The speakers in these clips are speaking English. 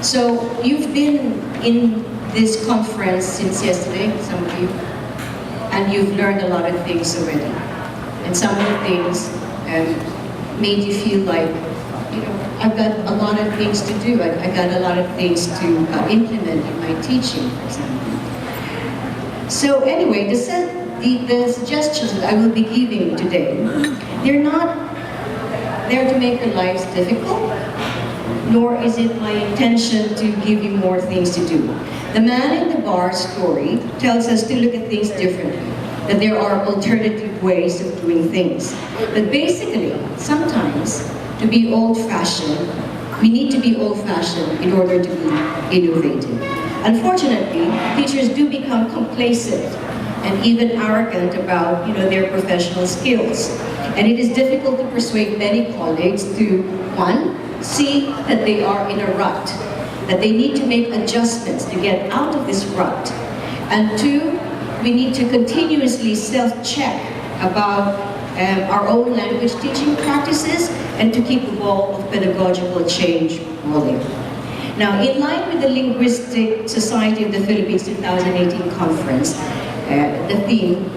So you've been in this conference since yesterday, some of you, and you've learned a lot of things already. And some of the things made you feel like, you know, I've got a lot of things to do. I've got a lot of things to implement in my teaching, for example. So anyway, the suggestions that I will be giving today, they're not there to make your lives difficult, nor is it my intention to give you more things to do. The man in the bar story tells us to look at things differently, that there are alternative ways of doing things. But basically, sometimes, to be old-fashioned, we need to be old-fashioned in order to be innovative. Unfortunately, teachers do become complacent and even arrogant about, you know, their professional skills. And it is difficult to persuade many colleagues to, one, see that they are in a rut, that they need to make adjustments to get out of this rut. And two, we need to continuously self-check about our own language teaching practices and to keep the ball of pedagogical change rolling. Now, in line with the Linguistic Society of the Philippines 2018 conference, the theme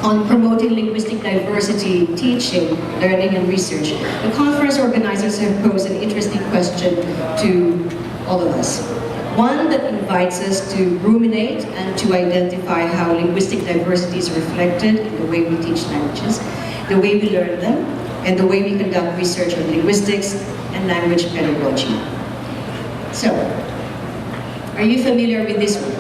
on promoting linguistic diversity, teaching, learning, and research, the conference organizers have posed an interesting question to all of us. One that invites us to ruminate and to identify how linguistic diversity is reflected in the way we teach languages, the way we learn them, and the way we conduct research on linguistics and language pedagogy. So, are you familiar with this one?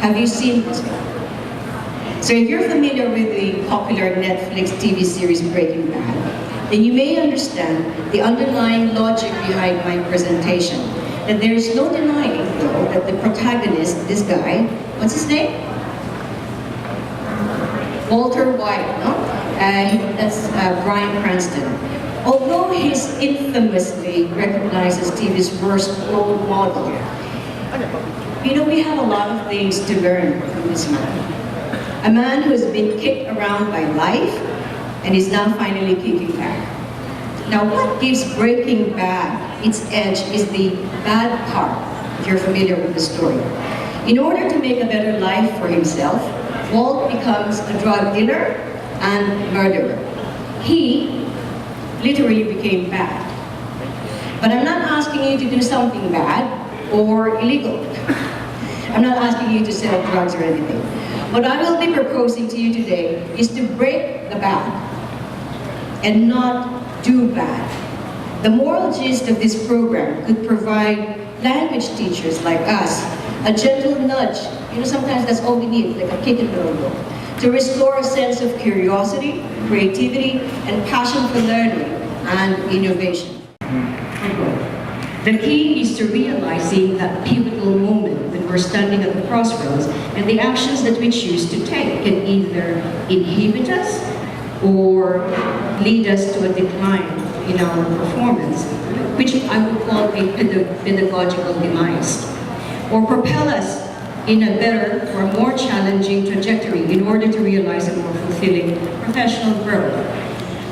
Have you seen this one? So if you're familiar with the popular Netflix TV series Breaking Bad, then you may understand the underlying logic behind my presentation. That there is no denying, though, that the protagonist, this guy, what's his name? Walter White, no? That's Bryan Cranston. Although he's infamously recognized as TV's worst role model, you know, we have a lot of things to learn from this man. A man who has been kicked around by life and is now finally kicking back. Now, what gives Breaking Bad its edge is the bad part, if you're familiar with the story. In order to make a better life for himself, Walt becomes a drug dealer and murderer. He literally became bad. But I'm not asking you to do something bad or illegal. I'm not asking you to sell drugs or anything. What I will be proposing to you today is to break the bad and not do bad. The moral gist of this program could provide language teachers like us a gentle nudge. You know, sometimes that's all we need, like a kick in the elbow, to restore a sense of curiosity, creativity, and passion for learning and innovation. The key is to realizing that pivotal moment when we're standing at the crossroads, and the actions that we choose to take can either inhibit us or lead us to a decline in our performance, which I would call a pedagogical demise, or propel us in a better or more challenging trajectory in order to realize a more fulfilling professional growth.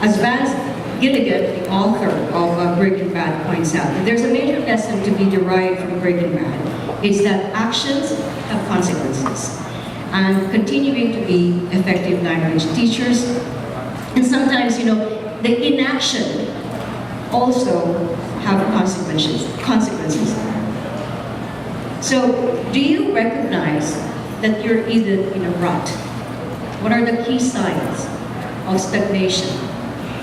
As Vance Gilligan, the author of Breaking Bad, points out, that there's a major lesson to be derived from Breaking Bad, is that actions have consequences. And continuing to be effective language teachers, and sometimes, you know, the inaction also have consequences. So, do you recognize that you're either in a rut? What are the key signs of stagnation?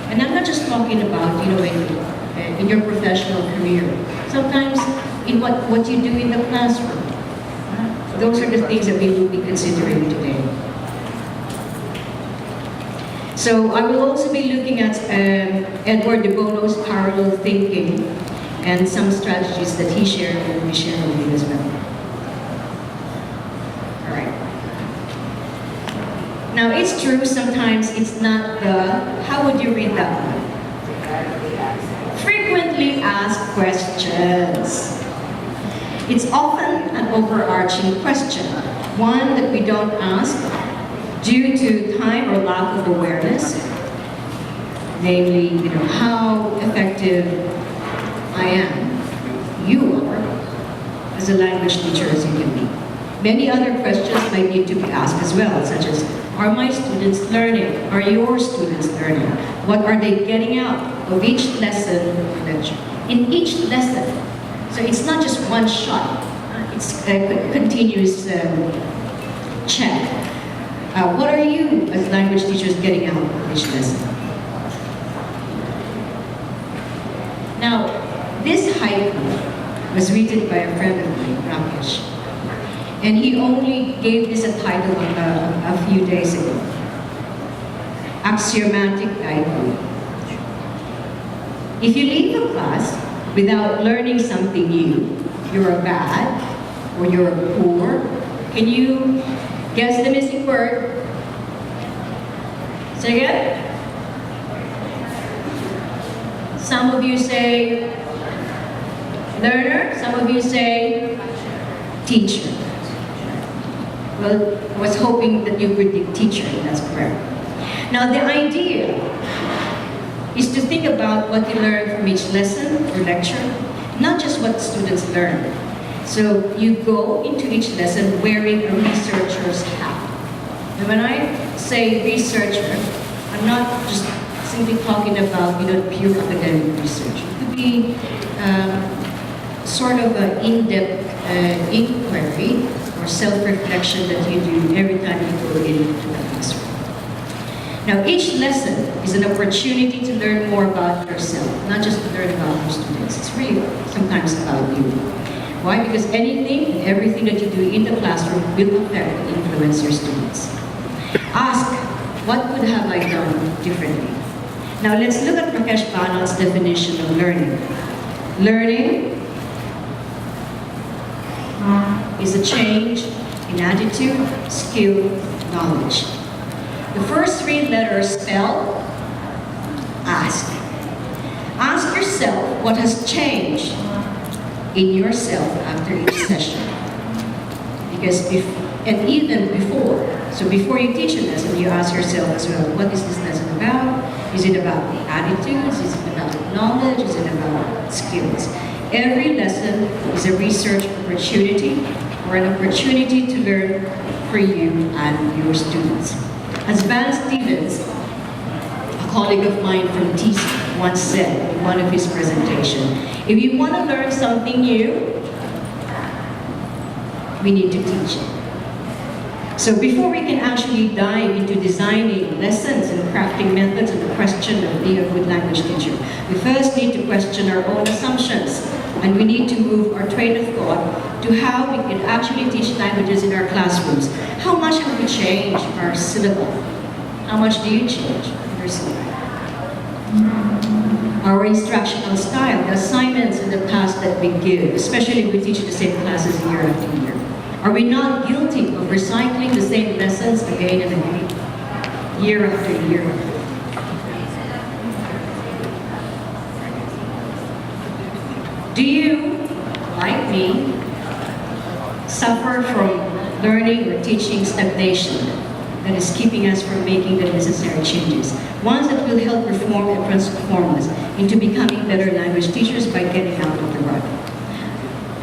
And I'm not just talking about, you know, in your professional career. Sometimes in what you do in the classroom. Those are the things that we will be considering today. So I will also be looking at Edward de Bono's parallel thinking and some strategies that he shared and will be sharing with you as well. All right. Now it's true, sometimes it's not the, how would you read that one? Frequently asked questions. It's often an overarching question, one that we don't ask due to time or lack of awareness, namely, you know, how effective I am, you are, as a language teacher as you can be. Many other questions might need to be asked as well, such as, are my students learning? Are your students learning? What are they getting out of each lesson or lecture? In each lesson. So it's not just one shot. It's a continuous check. What are you, as language teachers, getting out of each lesson? Now, this haiku was written by a friend of mine, Rakesh. And he only gave this a title a few days ago. Axiomatic haiku. If you leave a class without learning something new, you're a bad or you're a poor. Can you guess the missing word? Say again? Some of you say learner, some of you say teacher. Well, I was hoping that you would be teacher, that's correct. Now the idea is to think about what you learn from each lesson or lecture, not just what students learn. So you go into each lesson wearing a researcher's hat. And when I say researcher, I'm not just simply talking about pure academic research. It could be sort of an in-depth inquiry or self-reflection that you do every time you go into the classroom. Now, each lesson is an opportunity to learn more about yourself, not just to learn about your students. It's really sometimes about you. Why? Because anything and everything that you do in the classroom will affect and influence your students. Ask, what would have I done differently? Now, let's look at Rakesh Banat's definition of learning. Learning is a change in attitude, skill, knowledge. The first three letters spell ask. Ask yourself what has changed in yourself after each session. Because and even before, so before you teach a lesson, you ask yourself as well, what is this lesson about? Is it about the attitudes? Is it about knowledge? Is it about skills? Every lesson is a research opportunity or an opportunity to learn for you and your students. As Van Stevens, a colleague of mine from TC, once said in one of his presentations, if you want to learn something new, we need to teach it. So before we can actually dive into designing lessons and crafting methods and the question of being a good language teacher, we first need to question our own assumptions, and we need to move our train of thought to how we can actually teach languages in our classrooms. How much have we changed our syllabus? How much do you change your syllabus? Our instructional style, the assignments and the tasks that we give, especially if we teach the same classes year after year. Are we not guilty of recycling the same lessons again and again, year after year? Do you, like me, suffer from learning or teaching stagnation that is keeping us from making the necessary changes? Ones that will help reform and transform us into becoming better language teachers by getting out of the rut.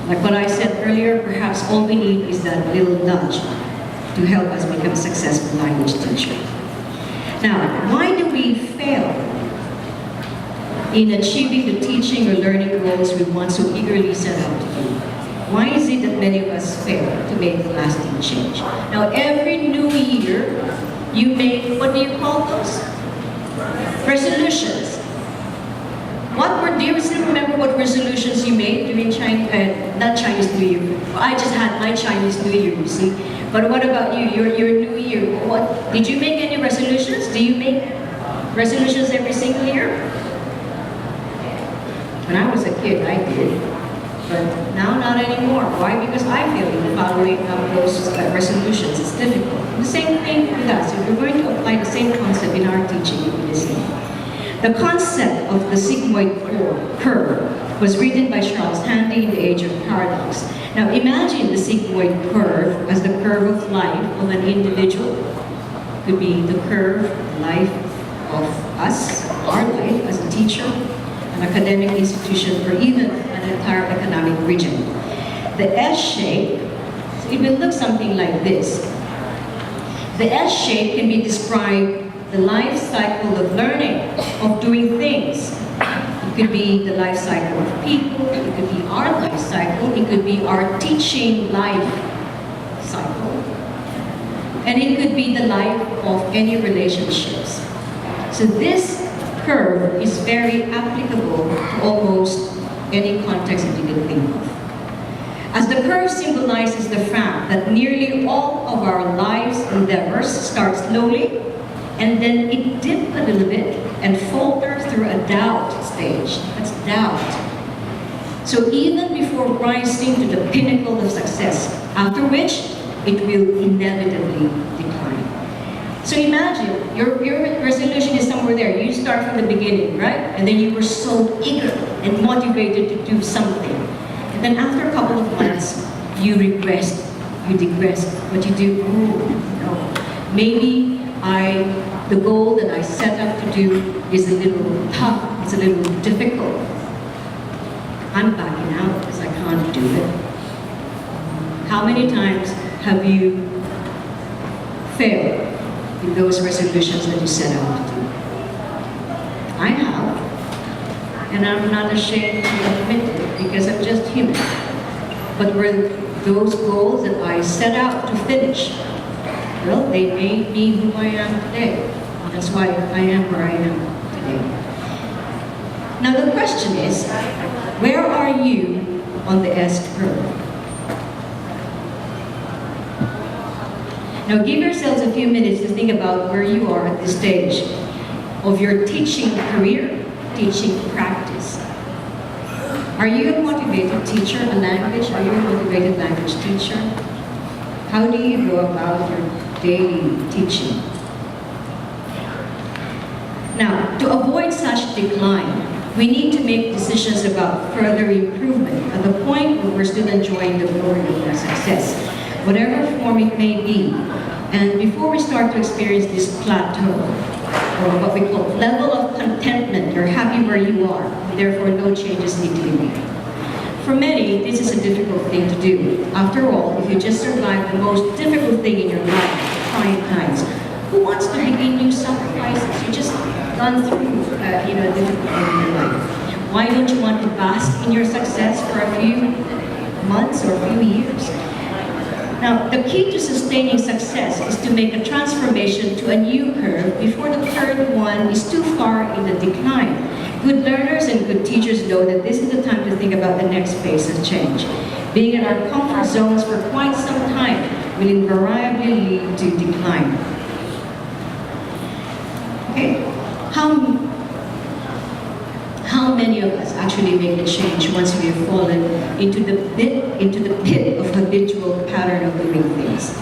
Like what I said earlier, perhaps all we need is that little nudge to help us become a successful language teacher. Now, why do we fail in achieving the teaching or learning goals we once so eagerly set out to do? Why is it that many of us fail to make a lasting change? Now, every new year, you make, what do you call those? Resolutions. Do you still remember what resolutions you made during not Chinese New Year? Well, I just had my Chinese New Year, you see. But what about you, your New Year? What, did you make any resolutions? Do you make resolutions every single year? When I was a kid, I did. But now not anymore. Why? Because I feel in following up those resolutions, it's difficult. The same thing with us. If we're going to apply the same concept in our teaching, it will be the same. The concept of the sigmoid curve was written by Charles Handy in the Age of Paradox. Now imagine the sigmoid curve as the curve of life of an individual. It could be the curve of life of us, our life as a teacher, an academic institution, or even an entire economic region. The S shape, so it will look something like this. The S shape can be described the life cycle of learning, of doing things. It could be the life cycle of people, it could be our life cycle, it could be our teaching life cycle, and it could be the life of any relationships. So this curve is very applicable to almost any context that you can think of. As the curve symbolizes the fact that nearly all of our life's endeavors start slowly, and then it dips a little bit and falters through a doubt stage. That's doubt. So even before rising to the pinnacle of success, after which it will inevitably decline. So imagine, your resolution is somewhere there. You start from the beginning, right? And then you were so eager and motivated to do something. And then after a couple of months, you regress, you digress. What you do, oh no, maybe the goal that I set up to do is a little tough, it's a little difficult. I'm backing out because I can't do it. How many times have you failed in those resolutions that you set out to do? I have, and I'm not ashamed to admit it because I'm just human. But were those goals that I set out to finish, well, they made me who I am today. That's why I am where I am today. Now the question is, where are you on the S curve? Now give yourselves a few minutes to think about where you are at this stage of your teaching career, teaching practice. Are you a motivated teacher, a language? Are you a motivated language teacher? How do you go about your daily teaching? Now, to avoid such decline, we need to make decisions about further improvement at the point where we're still enjoying the glory of our success, whatever form it may be. And before we start to experience this plateau, or what we call level of contentment, you're happy where you are, and therefore no changes need to be made. For many, this is a difficult thing to do. After all, if you just survive the most difficult thing in your life, trying times, who wants to begin new sacrifices? You just gone through a difficult thing in your life. Why don't you want to bask in your success for a few months or a few years? Now, the key to sustaining success is to make a transformation to a new curve before the current one is too far in the decline. Good learners and good teachers know that this is the time to think about the next phase of change. Being in our comfort zones for quite some time will invariably lead to decline. Okay, how many of us actually make a change once we have fallen into the pit of habitual pattern of doing things?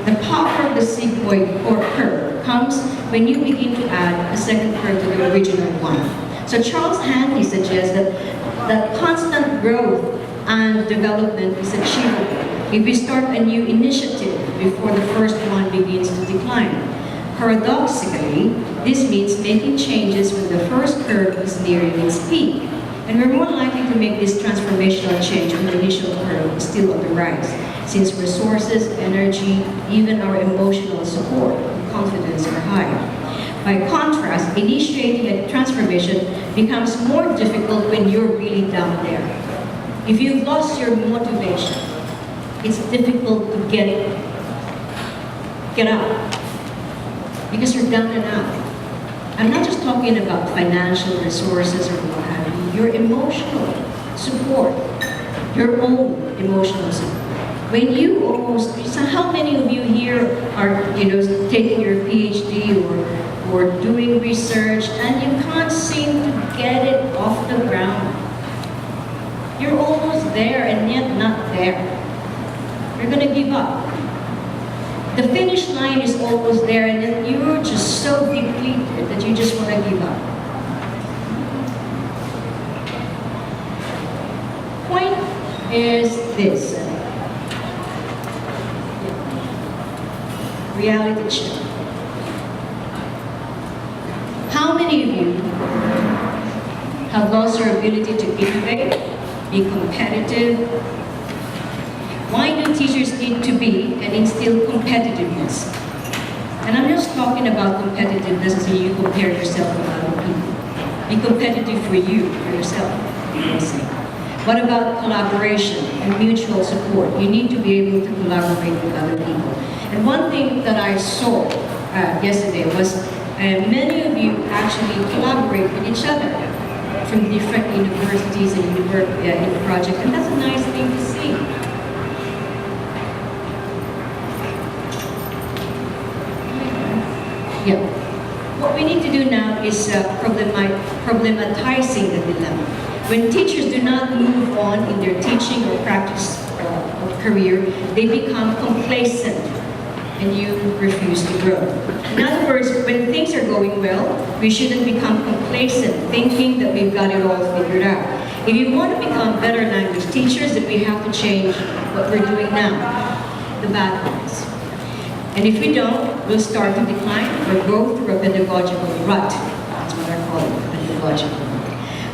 The power of the sigmoid or curve comes when you begin to add a second curve to the original one. So Charles Hanley suggests that constant growth and development is achievable if we start a new initiative before the first one begins to decline. Paradoxically, this means making changes when the first curve is nearing its peak. And we're more likely to make this transformational change when the initial curve is still on the rise, since resources, energy, even our emotional support and confidence are high. By contrast, initiating a transformation becomes more difficult when you're really down there. If you've lost your motivation, it's difficult to get up. Because you're down and out. I'm not just talking about financial resources or what have you. Your emotional support, your own emotional support. When you so how many of you here are, taking your PhD or doing research and you can't seem to get it off the ground? You're almost there and yet not there. You're gonna give up. The finish line is almost there and then you're just so depleted that you just want to give up. Point is this. Reality check. How many of you have lost your ability to innovate, be competitive, Why do teachers need to be and instill competitiveness? And I'm just talking about competitiveness as you compare yourself with other people. Be competitive for you, for yourself, I say. What about collaboration and mutual support? You need to be able to collaborate with other people. And one thing that I saw yesterday was many of you actually collaborate with each other from different universities and in the project, and that's a nice thing to see. Yeah. What we need to do now is problematizing the dilemma. When teachers do not move on in their teaching or practice or career, they become complacent and you refuse to grow. In other words, when things are going well, we shouldn't become complacent, thinking that we've got it all figured out. If you want to become better language teachers, then we have to change what we're doing now, the bad ones. And if we don't, we'll start to decline or go through a pedagogical rut. That's what I call it, pedagogical rut.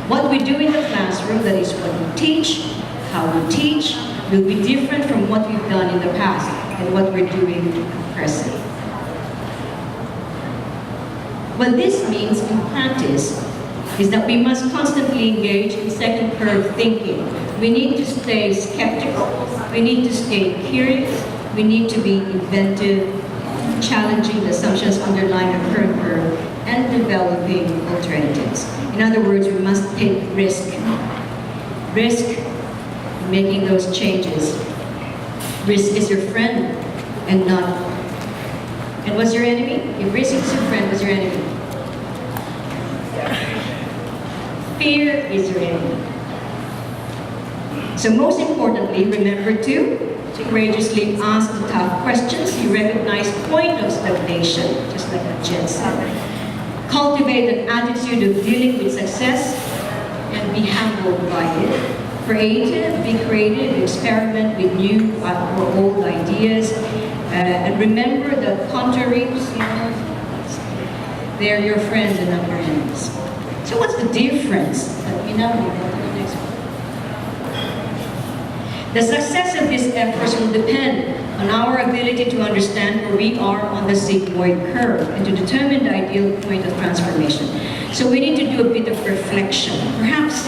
What we do in the classroom, that is what we teach, how we teach, will be different from what we've done in the past and what we're doing present. What this means in practice is that we must constantly engage in second curve thinking. We need to stay skeptical, we need to stay curious, we need to be inventive, challenging the assumptions underlying a current curve, and developing alternatives. In other words, we must take risk. Risk in making those changes. Risk is your friend and not. And what's your enemy? If risk is your friend, what's your enemy? Fear is your enemy. So most importantly, remember to courageously ask the tough questions. You recognize point of stagnation, just like Jen said. Cultivate an attitude of dealing with success and be humbled by it. Be creative, experiment with new or old ideas, and remember that contraries, they're your friends and not your enemies. So what's the difference? The success of these efforts will depend on our ability to understand where we are on the sigmoid curve and to determine the ideal point of transformation. So we need to do a bit of reflection. Perhaps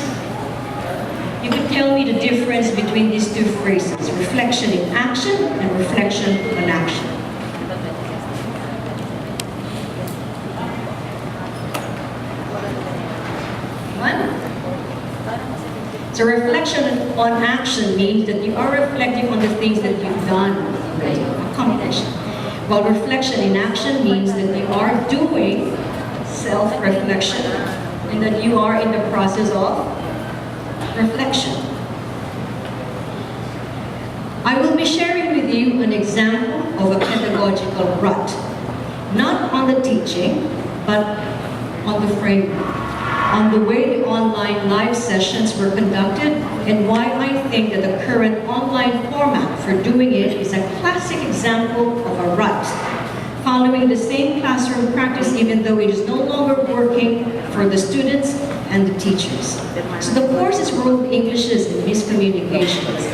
you could tell me the difference between these two phrases, reflection in action and reflection on action. So reflection on action means that you are reflecting on the things that you've done already, accomplished. While reflection in action means that you are doing self-reflection and that you are in the process of reflection. I will be sharing with you an example of a pedagogical rut, not on the teaching, but on the framework, on the way the online live sessions were conducted, and why I think that the current online format for doing it is a classic example of a rut, following the same classroom practice even though it is no longer working for the students and the teachers. So the course is World Englishes and Miscommunications,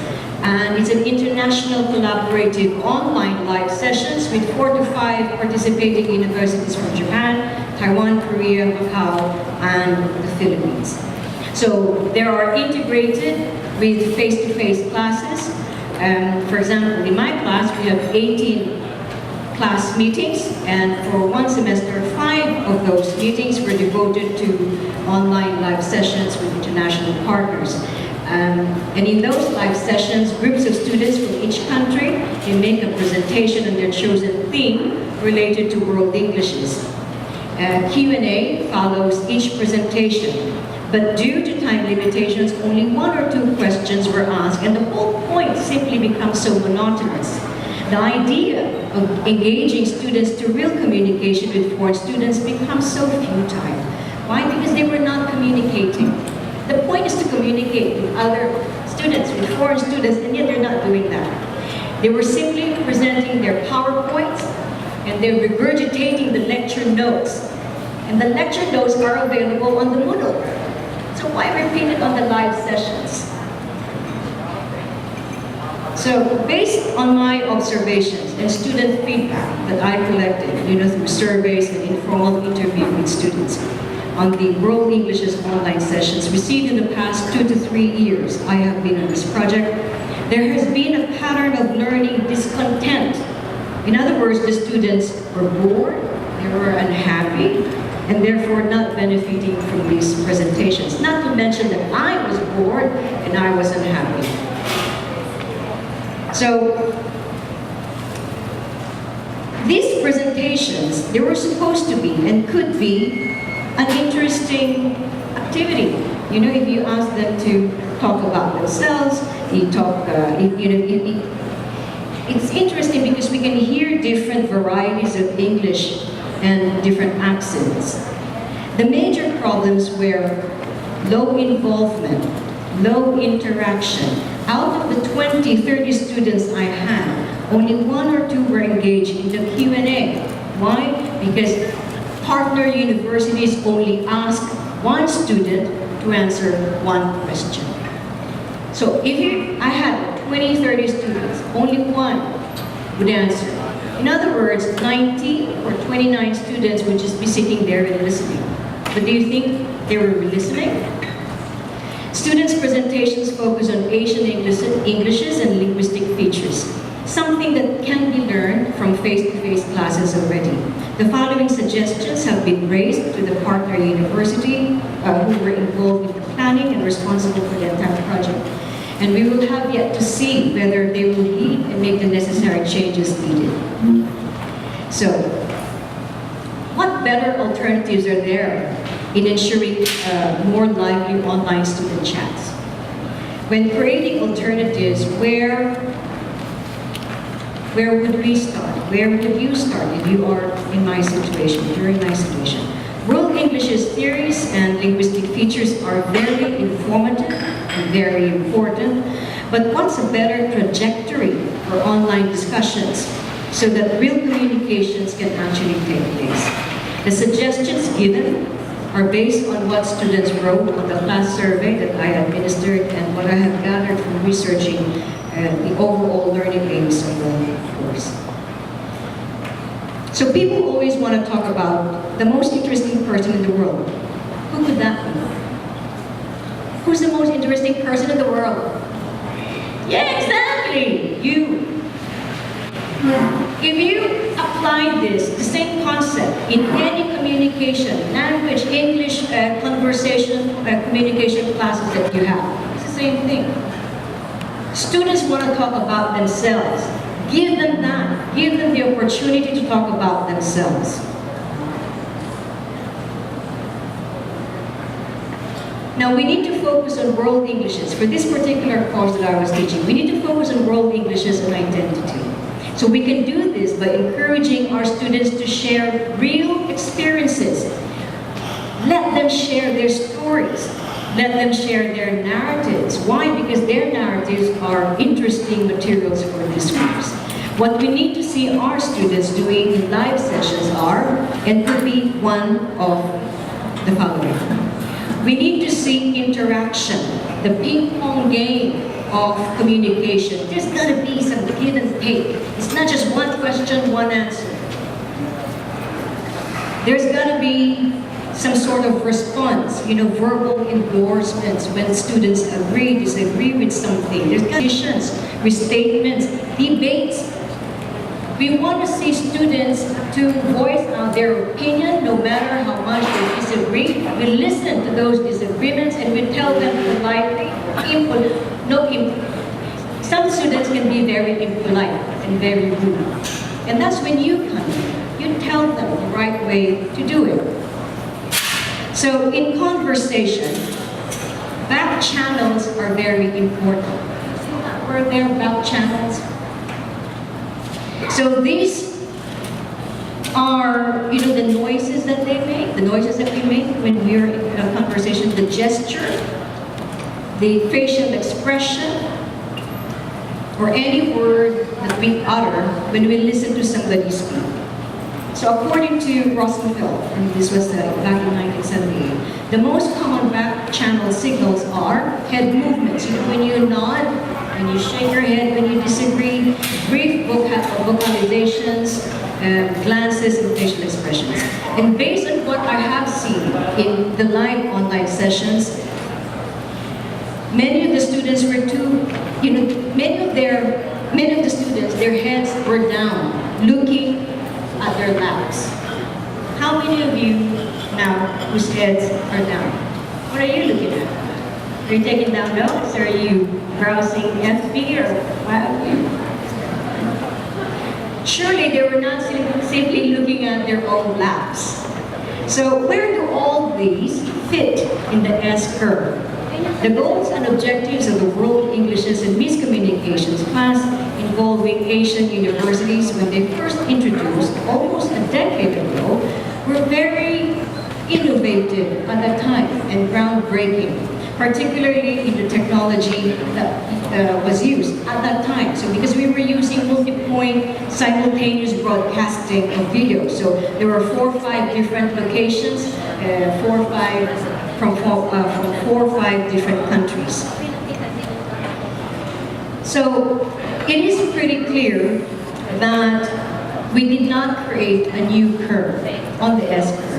and it's an international collaborative online live sessions with 4 to 5 participating universities from Japan, Taiwan, Korea, Macau, and the Philippines. So they are integrated with face-to-face classes. For example, in my class, we have 18 class meetings, and for one semester, 5 of those meetings were devoted to online live sessions with international partners. And in those live sessions, groups of students from each country can make a presentation on their chosen theme related to World Englishes. Q&A follows each presentation, but due to time limitations, only 1 or 2 questions were asked, and the whole point simply becomes so monotonous. The idea of engaging students to real communication with foreign students becomes so futile. Why? Because they were not communicating. The point is to communicate with other students, with foreign students, and yet they're not doing that. They were simply presenting their PowerPoints, and they're regurgitating the lecture notes. And the lecture notes are available on the Moodle. So why repeat it on the live sessions? So based on my observations and student feedback that I collected, through surveys and informal interview with students on the World English's online sessions received in the past 2 to 3 years I have been on this project, there has been a pattern of learning discontent. In other words, the students were bored, they were unhappy, and therefore not benefiting from these presentations. Not to mention that I was bored and I was unhappy. So, these presentations, they were supposed to be and could be an interesting activity. If you ask them to talk about themselves, it's interesting because we can hear different varieties of English and different accents. The major problems were low involvement, low interaction. Out of the 20, 30 students I had, only 1 or 2 were engaged in the Q&A. Why? Because partner universities only ask 1 student to answer 1 question. So I had 20, 30 students, only 1 would answer. In other words, 90 or 29 students would just be sitting there and listening. But do you think they were listening? Students' presentations focus on Asian Englishes and linguistic features, something that can be learned from face-to-face classes already. The following suggestions have been raised to the partner university who were involved with the planning and responsible for the entire project. And we will have yet to see whether they will heed and make the necessary changes needed. So, what better alternatives are there in ensuring more lively online student chats? When creating alternatives, where would we start? Where would you start if you are in my situation, during my situation? World English's theories and linguistic features are very informative and very important, but what's a better trajectory for online discussions so that real communications can actually take place? The suggestions given are based on what students wrote on the class survey that I administered and what I have gathered from researching the overall learning aims of the course. So people always want to talk about the most interesting person in the world. Who could that be? Who's the most interesting person in the world? Yeah, exactly! You. If you apply the same concept in any communication, language, English, conversation, communication classes that you have, it's the same thing. Students want to talk about themselves. Give them that. Give them the opportunity to talk about themselves. Now we need to focus on world Englishes. For this particular course that I was teaching, we need to focus on world Englishes and identity. So we can do this by encouraging our students to share real experiences. Let them share their stories. Let them share their narratives. Why? Because their narratives are interesting materials for this course. What we need to see our students doing in live sessions are, and could be one of the following. We need to see interaction, the ping pong game of communication. There's got to be some give and take. It's not just one question, one answer. There's got to be some sort of response, verbal endorsements when students agree, disagree with something. There's conditions, restatements, debates. We want to see students to voice out their opinion no matter how much they disagree. We listen to those disagreements and we tell them politely, some students can be very impolite and very rude. And that's when you come in. You tell them the right way to do it. So in conversation, back channels are very important. Were there back channels? So these are, the noises that they make, the noises that we make when we're in a conversation, the gesture, the facial expression, or any word that we utter when we listen to somebody speak. So according to Rosenfeld, and this was back in 1978, the most common back channel signals are head movements. When you nod, when you shake your head, when you vocalizations, glances, and facial expressions. And based on what I have seen in the live online sessions, many of the students were many of the students, their heads were down, looking at their laps. How many of you now whose heads are down? What are you looking at? Are you taking down notes? Are you browsing FB or what have you? Surely they were not simply looking at their own laps. So where do all these fit in the S curve? The goals and objectives of the World Englishes and Miscommunications class involving Asian universities when they first introduced almost a decade ago were very innovative at that time and groundbreaking, particularly in the technology that was used at that time. So because we were using multi-point simultaneous broadcasting of video, so there were 4 or 5 different locations, 4 or 5 from 4 or 5 different countries. So it is pretty clear that we did not create a new curve on the S curve,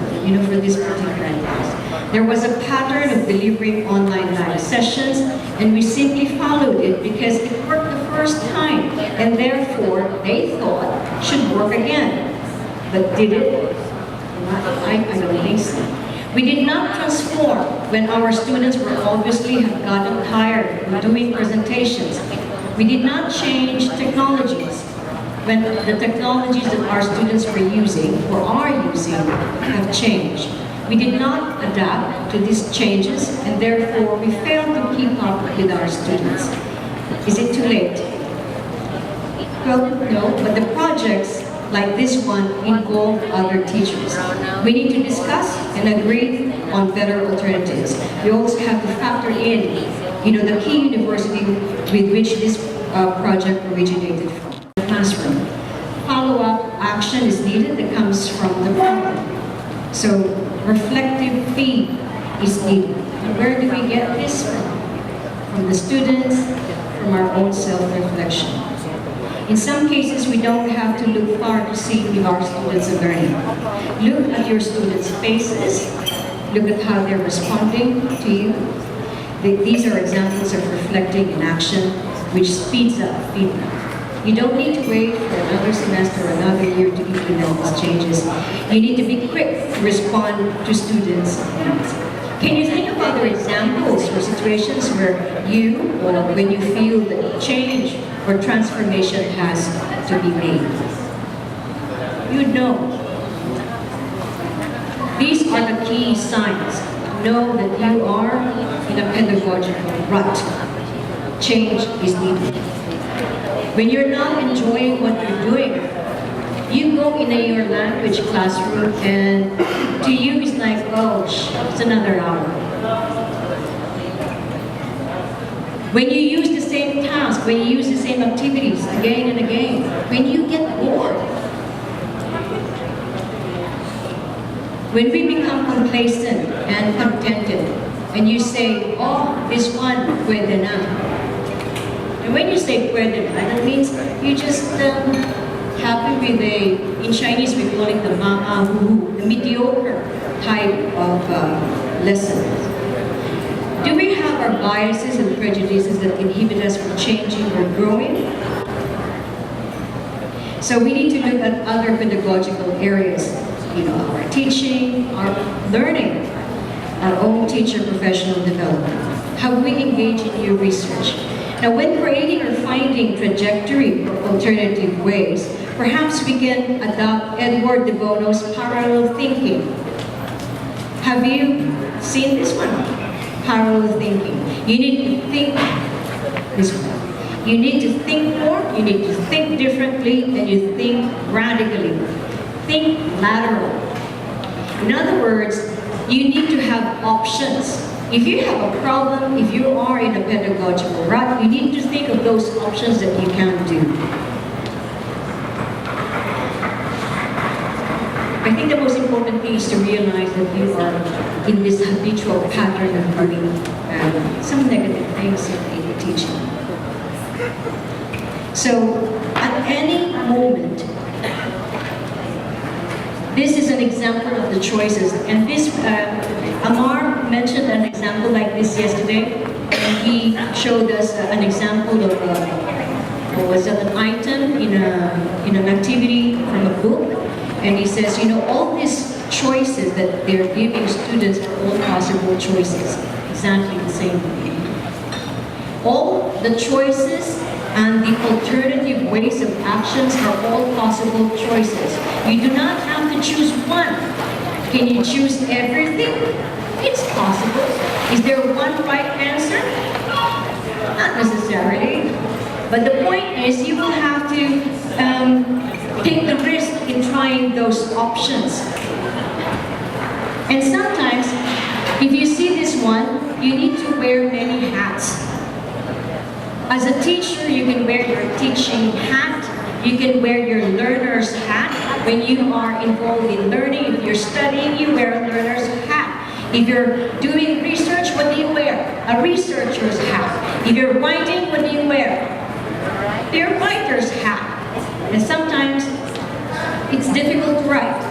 for this particular class. There was a pattern of delivering online live sessions, and we simply followed it because it worked the first time, and therefore they thought should work again. But did it? I don't think so. We did not transform when our students were obviously have gotten tired of doing presentations. We did not change technologies when the technologies that our students were using or are using have changed. We did not adapt to these changes, and therefore we failed to keep up with our students. Is it too late? Well, no, but the projects like this one involve other teachers. We need to discuss and agree on better alternatives. We also have to factor in, the key university with which this project originated from, the classroom. Follow-up action is needed that comes from the problem. So reflective feed is needed. And where do we get this from? From the students, from our own self-reflection. In some cases, we don't have to look far to see if our students are learning. Look at your students' faces. Look at how they're responding to you. These are examples of reflecting in action, which speeds up feedback. You don't need to wait for another semester or another year to implement these changes. You need to be quick to respond to students' needs. Can you think of other examples or situations where you, or when you feel that change or transformation has to be made? You know. These are the key signs. Know that you are in a pedagogical rut. Change is needed. When you're not enjoying what you're doing, you go in your language classroom and to you it's like, oh, it's another hour. When you use the same task, when you use the same activities again and again, when you get bored, when we become complacent and contented, and you say, oh, this one, pwede na. And when you say pwede na, that means you just happy with in Chinese we call it the the mediocre type of lesson. Do we have our biases and prejudices that inhibit us from changing or growing? So we need to look at other pedagogical areas, our teaching, our learning, our own teacher professional development. How we engage in new research. Now, when creating or finding trajectory or alternative ways, perhaps we can adopt Edward de Bono's parallel thinking. Have you seen this one? Parallel thinking. You need to think this way. You need to think more, you need to think differently, and you think radically. Think lateral. In other words, you need to have options. If you have a problem, if you are in a pedagogical rut, you need to think of those options that you can do. I think the most important thing is to realize that you are in this habitual pattern of doing some negative things in your teaching. So, at any moment, example of the choices. And this, Amar mentioned an example like this yesterday. And he showed us an example of was an item in an activity from a book. And he says, you know, all these choices that they're giving students are all possible choices. Exactly the same thing. All the choices and the alternative ways of actions are all possible choices. You do not have to choose one. Can you choose everything? It's possible. Is there one right answer? Not necessarily. But the point is, you will have to take the risk in trying those options. And sometimes, if you see this one, you need to wear many hats. As a teacher, you can wear your teaching hat. You can wear your learner's hat. When you are involved in learning, if you're studying, you wear a learner's hat. If you're doing research, what do you wear? A researcher's hat. If you're writing, what do you wear? Your writer's hat. And sometimes, it's difficult to write.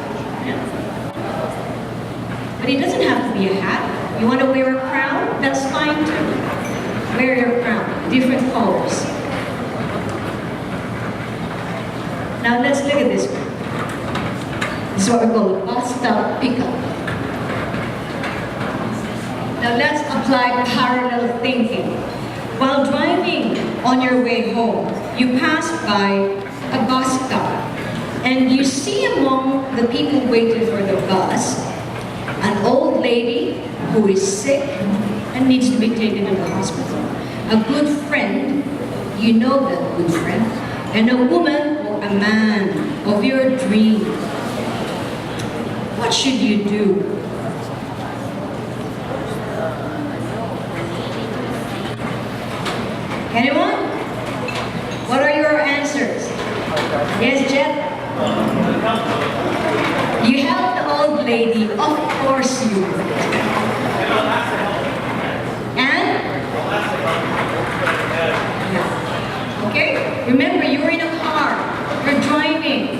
But it doesn't have to be a hat. You want to wear a crown? That's fine too. Wear your crown, different colors. Now let's look at this one. This is what we call a bus stop pickup. Now let's apply parallel thinking. While driving on your way home, you pass by a bus stop and you see among the people waiting for the bus an old lady who is sick and needs to be taken to the hospital. A good friend, you know that good friend, and a woman or a man of your dream. What should you do? Anyone? What are your answers? Yes, Jet? You help the old lady, of course you would. And? Okay, remember you're in a car, you're driving,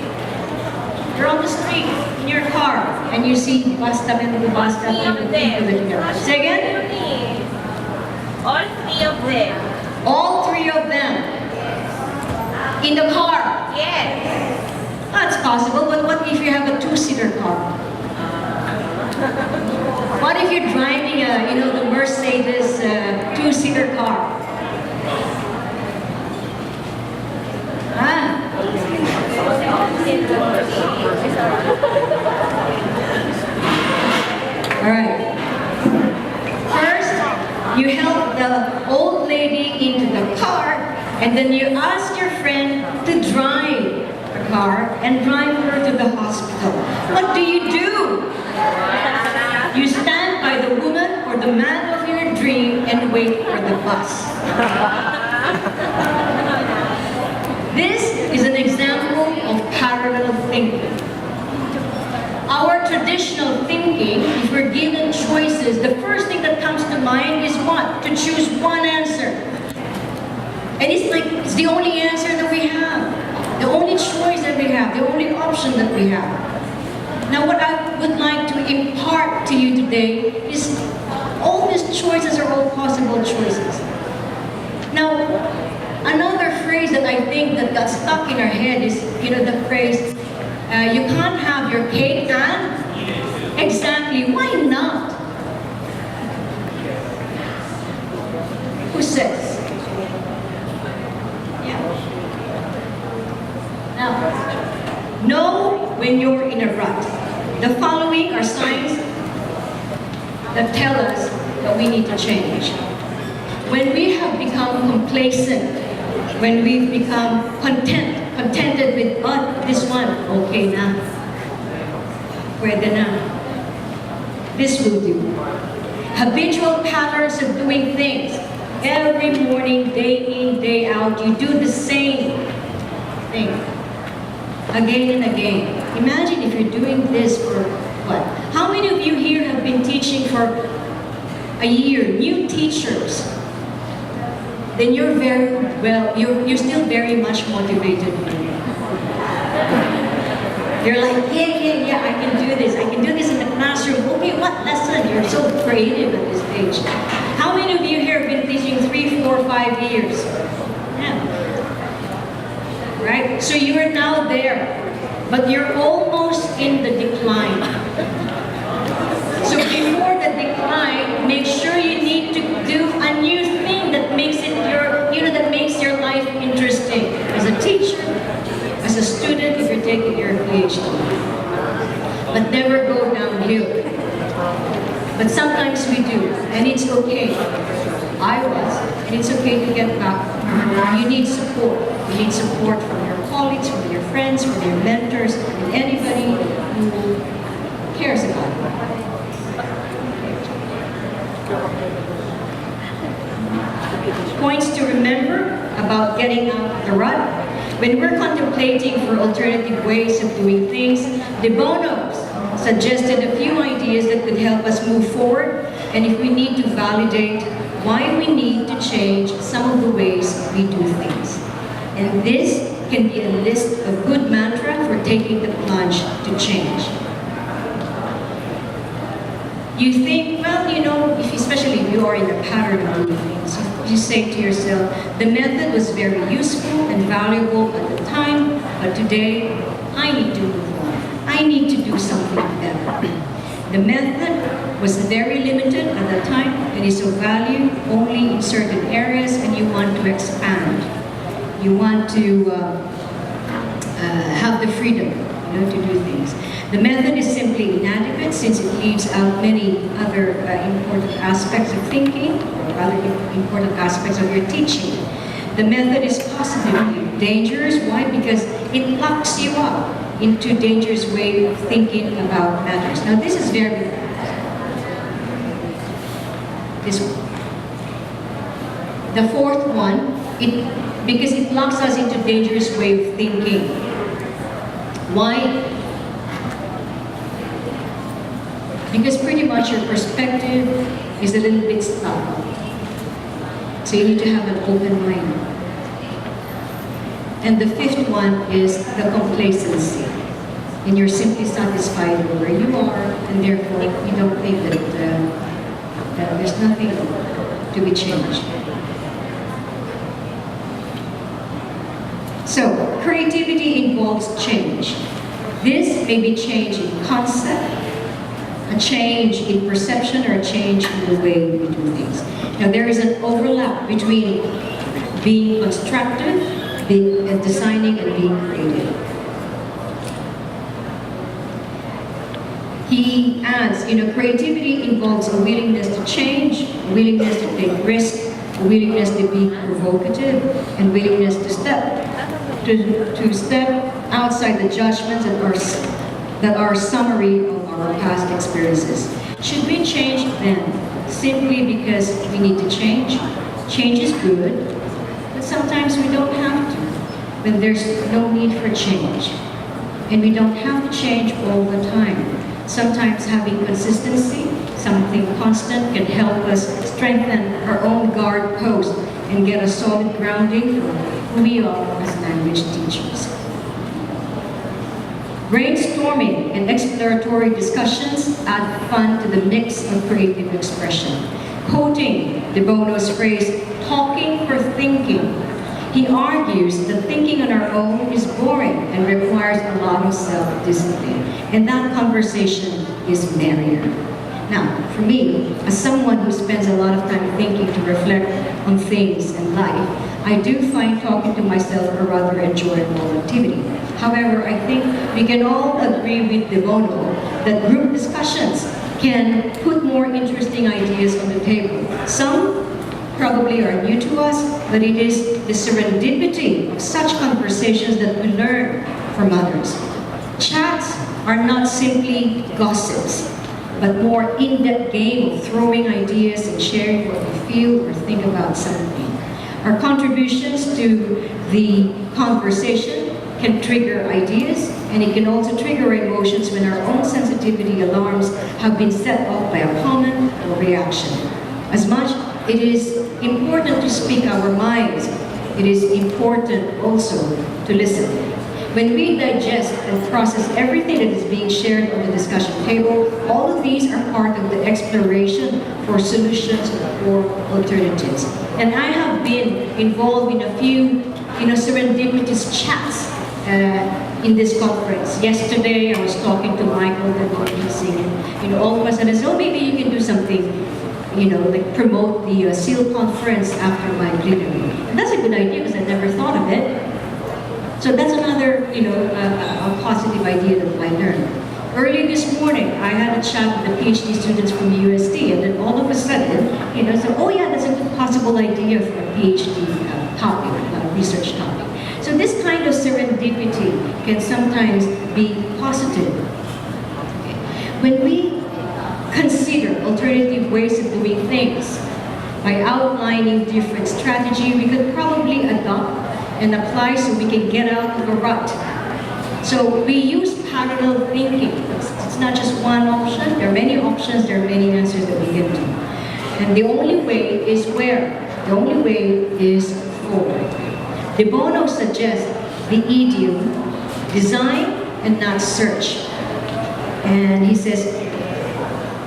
you're on the street in your car, and you see bus stop and the bus stop and the people together. Say again? All three of them. All three of them. In the car? Yes. That's possible, but what if you have a two-seater car? What if you're driving the Mercedes two-seater car? All right. First, you help the old lady into the car, and then you ask your friend to drive the car and drive her to the hospital. What do? You stand by the woman or the man of your dream and wait for the bus. This is an example of parallel thinking. Our traditional thinking, if we're given choices, the first thing that comes to mind is what? To choose one answer. And it's the only answer that we have. The only choice that we have. The only option that we have. Now what I would like to impart to you today is all these choices are all possible choices. Now, another phrase that I think that got stuck in our head is, the phrase, you can't have your cake and... Exactly, why not? Who says? Yeah. Now, know when you're in a rut. The following are signs that tell us that we need to change. When we have become complacent, when we've become contented with, this one, okay na, pwede na, this will do. Habitual patterns of doing things. Every morning, day in, day out, you do the same thing. Again and again. Imagine if you're doing this for what? How many of you here have been teaching for a year, new teachers? Then you're you're still very much motivated. You're like, yeah, I can do this. I can do this in the classroom. Okay, what lesson? You're so creative at this age. How many of you here have been teaching 3, 4, 5 years? Yeah. Right? So you're now there, but you're almost in the decline. So before the decline, make sure you need to do a new thing that makes it that makes your life interesting. As a teacher, as a student, if you're taking your PhD. But never go downhill. But sometimes we do, and it's okay. I was, and it's okay to get back. You need support. You need support from your colleagues, from your friends, from your mentors, and anybody who cares about you. Points to remember about getting out of the rut. When we're contemplating for alternative ways of doing things, the Bonos suggested a few ideas that could help us move forward, and if we need to validate why we need to change some of the ways we do things. And this can be a list of good mantra for taking the plunge to change. You think, well, especially if you are in a pattern of doing things, you say to yourself, the method was very useful and valuable at the time, but today, I need to move on. I need to do something better. The method was very limited at the time and is of value only in certain areas, and you want to expand. You want to have the freedom, to do things. The method is simply inadequate since it leaves out many other important aspects of thinking, or other important aspects of your teaching. The method is positively dangerous. Why? Because it locks you up into dangerous way of thinking about matters. Now this is very this one. The fourth one, because it locks us into dangerous way of thinking. Why? Because pretty much your perspective is a little bit stuck. So you need to have an open mind. And the fifth one is the complacency. And you're simply satisfied with where you are, and therefore you don't think that there's nothing to be changed. So, creativity involves change. This may be change in concept, a change in perception, or a change in the way we do things. Now there is an overlap between being constructive, designing, and being creative. He adds, creativity involves a willingness to change, a willingness to take risks, a willingness to be provocative, and willingness to step outside the judgments that are summary of our past experiences. Should we change then? Simply because we need to change? Change is good, but sometimes we don't have to, when there's no need for change. And we don't have to change all the time. Sometimes having consistency, something constant, can help us strengthen our own guard post and get a solid grounding for who we are as language teachers. Brainstorming and exploratory discussions add fun to the mix of creative expression. Quoting De Bono's phrase, talking for thinking, he argues that thinking on our own is boring and requires a lot of self-discipline, and that conversation is merrier. Now, for me, as someone who spends a lot of time thinking to reflect on things in life, I do find talking to myself a rather enjoyable activity. However, I think we can all agree with De Bono that group discussions can put more interesting ideas on the table. Some probably are new to us, but it is the serendipity of such conversations that we learn from others. Chats are not simply gossips, but more in-depth game of throwing ideas and sharing what we feel or think about something. Our contributions to the conversation can trigger ideas, and it can also trigger emotions when our own sensitivity alarms have been set off by a comment or reaction. As much it is important to speak our minds, it is important also to listen. When we digest and process everything that is being shared on the discussion table, all of these are part of the exploration for solutions or alternatives. And I have been involved in a few, serendipitous chats in this conference. Yesterday, I was talking to Michael and all of a sudden, oh, maybe you can do something, like promote the SEAL conference after my plenary. And that's a good idea because I never thought of it. So that's another, a positive idea that I learned. Early this morning, I had a chat with the PhD students from USD, and then all of a sudden, so, oh yeah, that's a good possible idea for a PhD topic, research topic. So this kind of serendipity can sometimes be positive. When we consider alternative ways of doing things, by outlining different strategy, we could probably adopt and apply so we can get out of a rut. So we use parallel thinking. It's not just one option. There are many options. There are many answers that we get to. And the only way is where? The only way is forward. De Bono suggests the idiom, design and not search. And he says,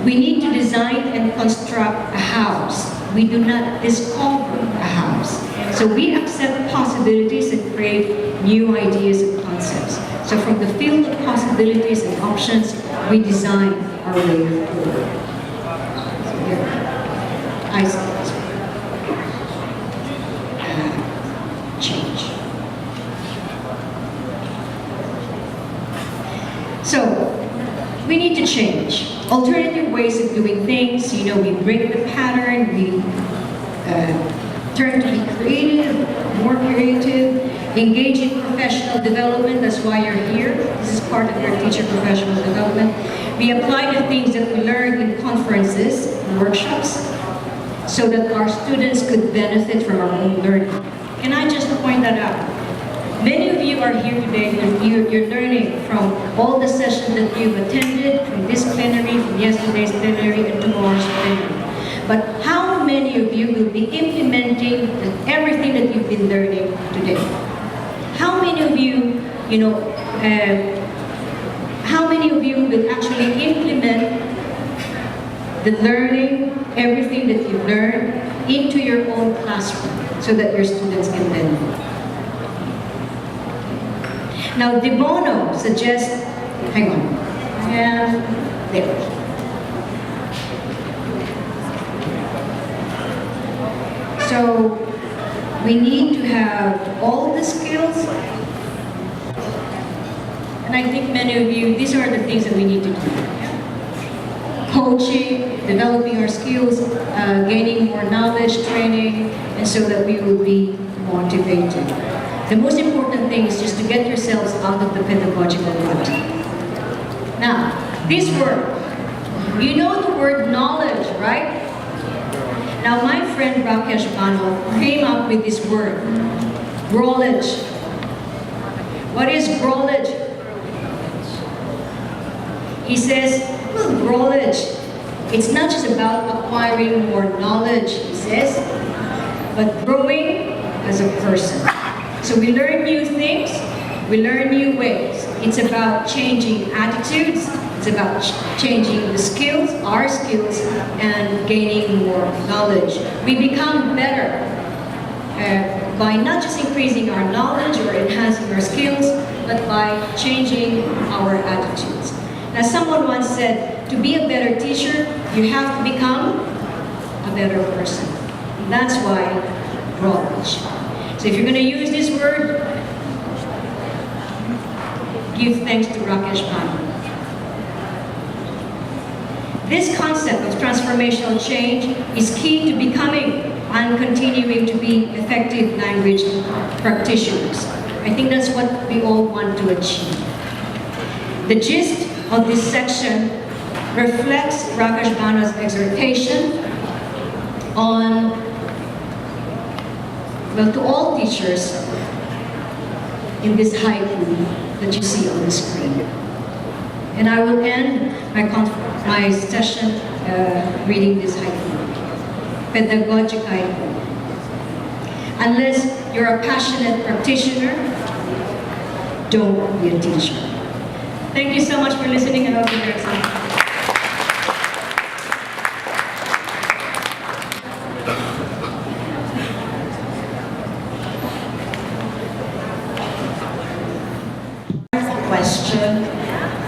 we need to design and construct a house. We do not discover a house. So we accept possibilities and create new ideas and concepts. So from the field of possibilities and options, we design our way forward. So here, I see change. So we need to change. Alternative ways of doing things, we break the pattern, we turn to be creative, more creative, engage in professional development, that's why you're here. This is part of your teacher professional development. We apply the things that we learned in conferences, workshops, so that our students could benefit from our own learning. Can I just point that out? Many of you are here today and you're learning from all the sessions that you've attended, from this plenary, from yesterday's plenary, and tomorrow's plenary. But how many of you will be implementing everything that you've been learning today? How many of you, will actually implement the learning, everything that you've learned, into your own classroom so that your students can benefit? Now, De Bono suggests, hang on, and there. So, we need to have all the skills, and I think many of you, these are the things that we need to do. Coaching, developing our skills, gaining more knowledge, training, and so that we will be motivated. The most important thing is just to get yourselves out of the pedagogical rut. Now, this word, you know the word knowledge, right? Now, my friend Rakesh Bano came up with this word, growledge. What is growledge? He says, well, growledge, it's not just about acquiring more knowledge, he says, but growing as a person. So we learn new things, we learn new ways. It's about changing attitudes, it's about changing the skills, our skills, and gaining more knowledge. We become better by not just increasing our knowledge or enhancing our skills, but by changing our attitudes. Now, someone once said, to be a better teacher, you have to become a better person. And that's why growledge. So if you're going to use this word, give thanks to Rakesh Bano. This concept of transformational change is key to becoming and continuing to be effective language practitioners. I think that's what we all want to achieve. The gist of this section reflects Rakesh Bano's exhortation on, well, to all teachers in this haiku that you see on the screen. And I will end my session reading this haiku, pedagogic haiku. Unless you're a passionate practitioner, don't be a teacher. Thank you so much for listening. I hope you learned something. Question,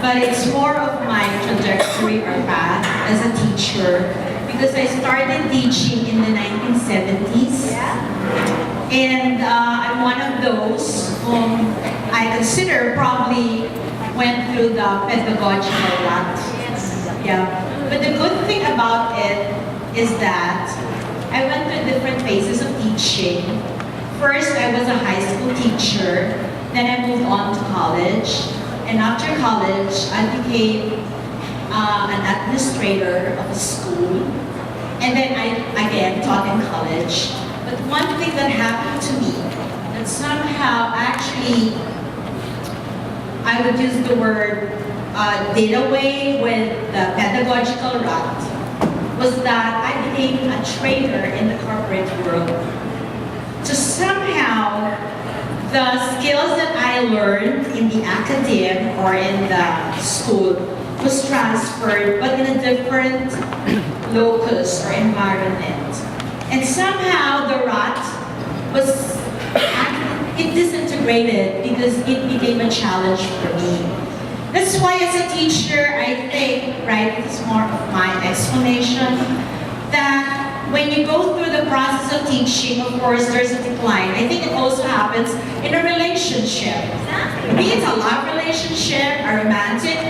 but it's more of my trajectory or path as a teacher because I started teaching in the 1970s, and I'm one of those whom I consider probably went through the pedagogical rut. Yeah, but the good thing about it is that I went through different phases of teaching. First, I was a high school teacher. Then I moved on to college, and after college, I became an administrator of a school, and then I again taught in college. But one thing that happened to me, that somehow actually, I would use the word, did away with the pedagogical rut, was that I became a trainer in the corporate world. So somehow, the skills that I learned in the academe or in the school was transferred, but in a different locus or environment. And somehow the rut was, it disintegrated because it became a challenge for me. That's why as a teacher, I think, right, it's more of my explanation, that when you go through the process of teaching, of course, there's a decline. I think it also happens in a relationship. Be it a love relationship, a romantic,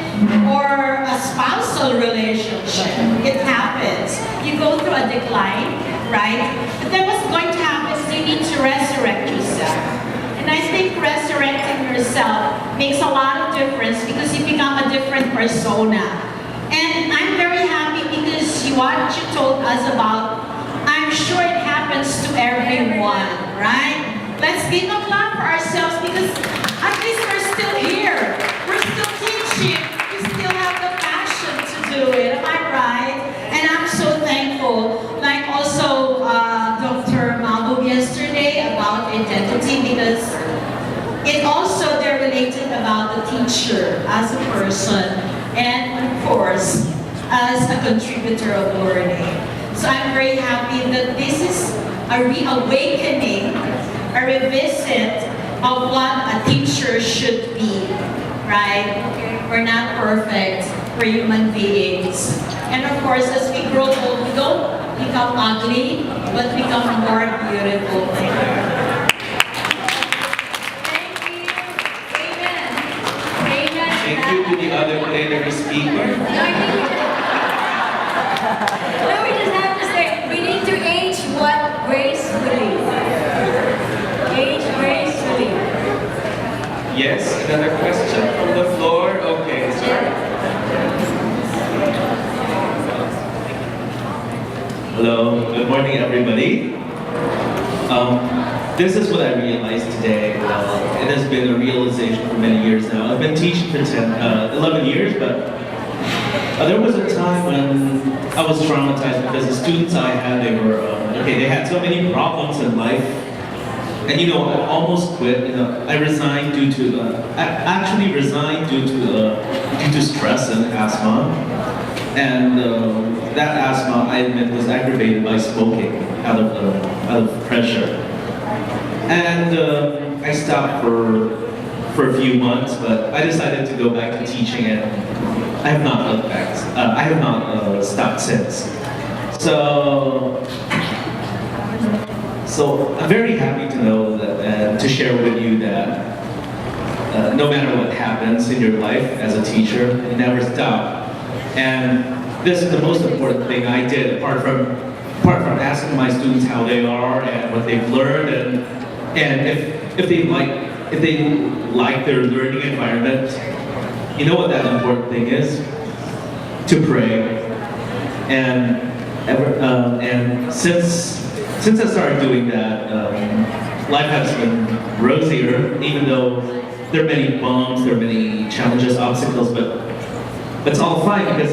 or a spousal relationship. It happens. You go through a decline, right? But then what's going to happen is you need to resurrect yourself. And I think resurrecting yourself makes a lot of difference because you become a different persona. And I'm very happy because what you told us about, I'm sure it happens to everyone, right? Let's give a clap for ourselves because at least we're still here. We're still teaching. We still have the passion to do it. Am I right? And I'm so thankful. Like also Dr. Malbub yesterday about identity because it also they're related about the teacher as a person and of course as a contributor of learning. So I'm very happy that this is a reawakening, a revisit of what a teacher should be, right? We're not perfect, we're human beings. And of course, as we grow old, we don't become ugly, but become more beautiful. Thank you. Amen. Amen. Thank you to the other plenary speaker. No, we just have to say, we need to age what gracefully. Age gracefully. Yes, another question from the floor. Okay, sir. Hello, good morning everybody. This is what I realized today. It has been a realization for many years now. I've been teaching for 11 years, but there was a time when I was traumatized because the students I had, they had so many problems in life. And I almost quit. I resigned due to, actually resigned due to stress and asthma. And that asthma, I admit, was aggravated by smoking out of pressure. And I stopped for a few months, but I decided to go back to teaching, and I have not looked back. I have not stopped since. So I'm very happy to know that, and to share with you that no matter what happens in your life as a teacher, you never stop. And this is the most important thing I did, apart from asking my students how they are and what they've learned, and if they like their learning environment. You know what that important thing is? To pray. And since I started doing that, life has been rosier, even though there are many bumps, there are many challenges, obstacles, but it's all fine because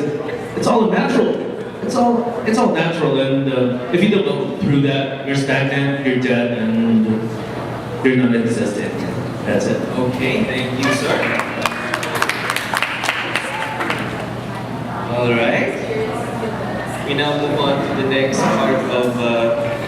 it's all natural. It's all natural, and if you don't go through that, you're stagnant, you're dead, and you're non-existent. That's it. Okay, thank you, sir. All right. We now move on to the next part of